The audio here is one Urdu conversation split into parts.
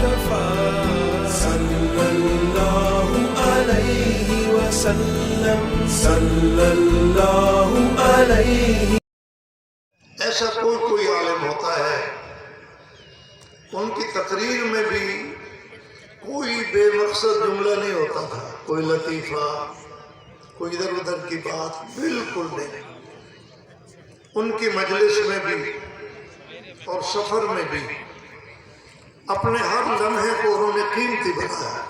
المصطفى صلی اللہ علیہ وسلم صلی اللہ علیہ. ایسا کوئی عالم ہوتا ہے ان کی تقریر میں بھی کوئی بے مقصد جملہ نہیں ہوتا تھا، کوئی لطیفہ، کوئی ادھر ادھر کی بات، بالکل نہیں. ان کی مجلس میں بھی اور سفر میں بھی اپنے ہر لمحے کو انہوں نے قیمتی بنایا.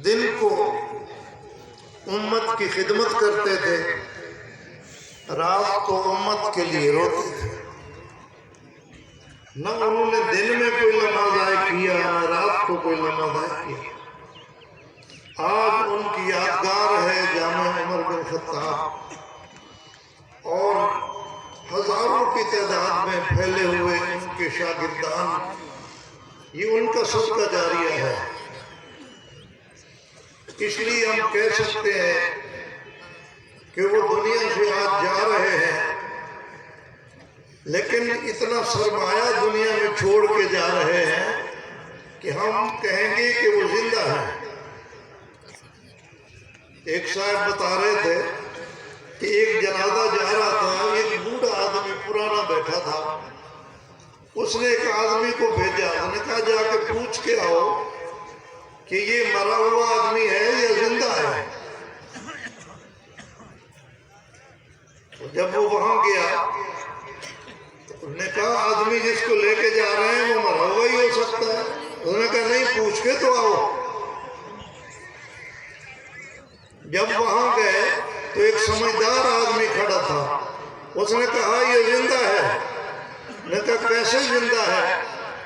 دن کو امت کی خدمت کرتے تھے، رات کو امت کے لیے روتے تھے. نہ انہوں نے دن میں کوئی لمحہ ضائع کیا، نہ رات کو کوئی لمحہ ضائع کیا. آج ان کی یادگار ہے جامع عمر بن خطاب، اور ہزاروں کی تعداد میں پھیلے ہوئے ان کے شاگردان. یہ ان کا صدقہ جاریہ ہے. اس لیے ہم کہہ سکتے ہیں کہ وہ دنیا سے آج جا رہے ہیں، لیکن اتنا سرمایہ دنیا میں چھوڑ کے جا رہے ہیں کہ ہم کہیں گے کہ وہ زندہ ہیں. ایک صاحب بتا رہے تھے کہ ایک جنازہ جا رہا تھا، ایک بوڑھا آدمی پرانا بیٹھا تھا. اس نے ایک آدمی کو بھیجا، اس نے کہا جا کے پوچھ کے آؤ کہ یہ مرا ہوا آدمی ہے یا زندہ ہے. جب وہ وہاں گیا، انہوں نے کہا آدمی جس کو لے کے جا رہے ہیں وہ مرا ہوا ہی ہو سکتا ہے. انہوں نے کہا نہیں، پوچھ کے تو آؤ. جب وہاں گئے تو ایک سمجھدار آدمی کھڑا تھا. اس نے کہا یہ زندہ ہے. نے کہا کیسے زندہ ہے؟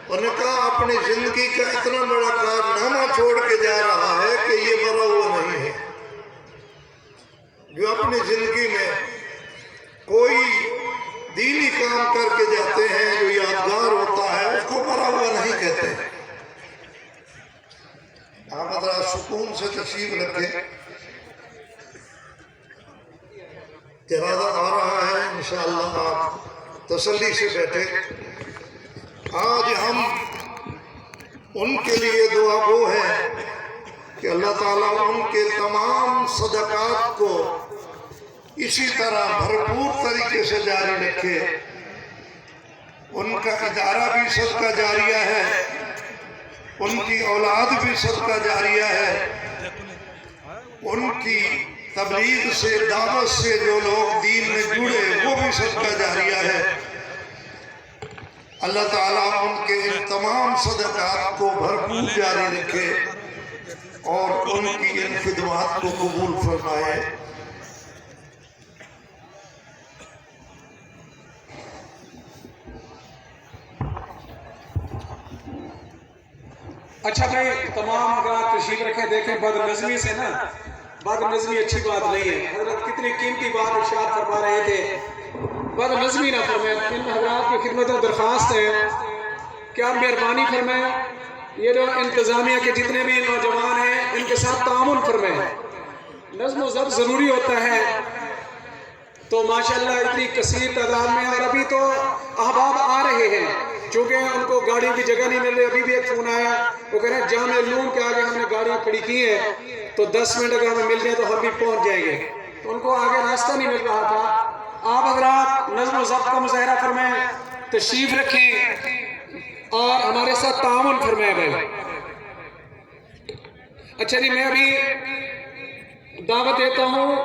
انہوں نے کہا اپنی زندگی کا اتنا بڑا کارنامہ چھوڑ کے جا رہا ہے کہ یہ مرا ہوا نہیں ہے. جو اپنی زندگی میں کوئی دینی کام کر کے جاتے ہیں جو یادگار ہوتا ہے، اس کو مرا ہوا نہیں کہتے. آپ حضرات سکون سے تشریف رکھیں. جنازہ آ رہا ہے، انشاءاللہ آپ تسلی سے بیٹھے. آج ہم ان کے لیے دعا گو ہیں کہ اللہ تعالیٰ ان کے تمام صدقات کو اسی طرح بھرپور طریقے سے جاری رکھے. ان کا ادارہ بھی صدقہ جاریہ ہے، ان کی اولاد بھی صدقہ جاریہ ہے. ان کی تبلیغ سے، دعوت سے جو لوگ دین میں جڑے وہ بھی صدقہ جاریہ ہے. اللہ تعالیٰ ان کے ان تمام صدقات کو بھرپور جاری رکھے اور ان کی ان خدمات کو قبول فرمائے. اچھا بھائی، تمام حضرات تشریف رکھیں. دیکھیں بد نظمی سے نا، بد نظمی اچھی بات نہیں ہے. حضرت کتنی قیمتی بات ارشاد فرما رہے تھے، بد نظمی نہ فرمائیں. ان حضرات کی خدمت و درخواست ہے کہ آپ مہربانی فرمائیں، یہ جو انتظامیہ کے جتنے بھی نوجوان ہیں ان کے ساتھ تعاون فرمائیں. نظم و ضبط ضروری ہوتا ہے. تو ماشاءاللہ اتنی کثیر تعداد میں، اور ابھی تو احباب آ رہے ہیں، چونکہ ان کو گاڑی کی جگہ نہیں مل رہی. ابھی بھی ایک فون آیا، وہ کہہ رہے ہیں جامع علوم کے آگے ہم نے گاڑیاں کھڑی کی ہیں، تو 10 منٹ اگر ہمیں مل جائے تو ہم بھی پہنچ جائیں گے. تو ان کو آگے راستہ نہیں مل رہا تھا. آپ حضرات نظم و ضبط کا مظاہرہ فرمائیں، تشریف رکھیں اور ہمارے ساتھ تعاون فرمائیں بھائی. اچھا جی، میں ابھی دعوت دیتا ہوں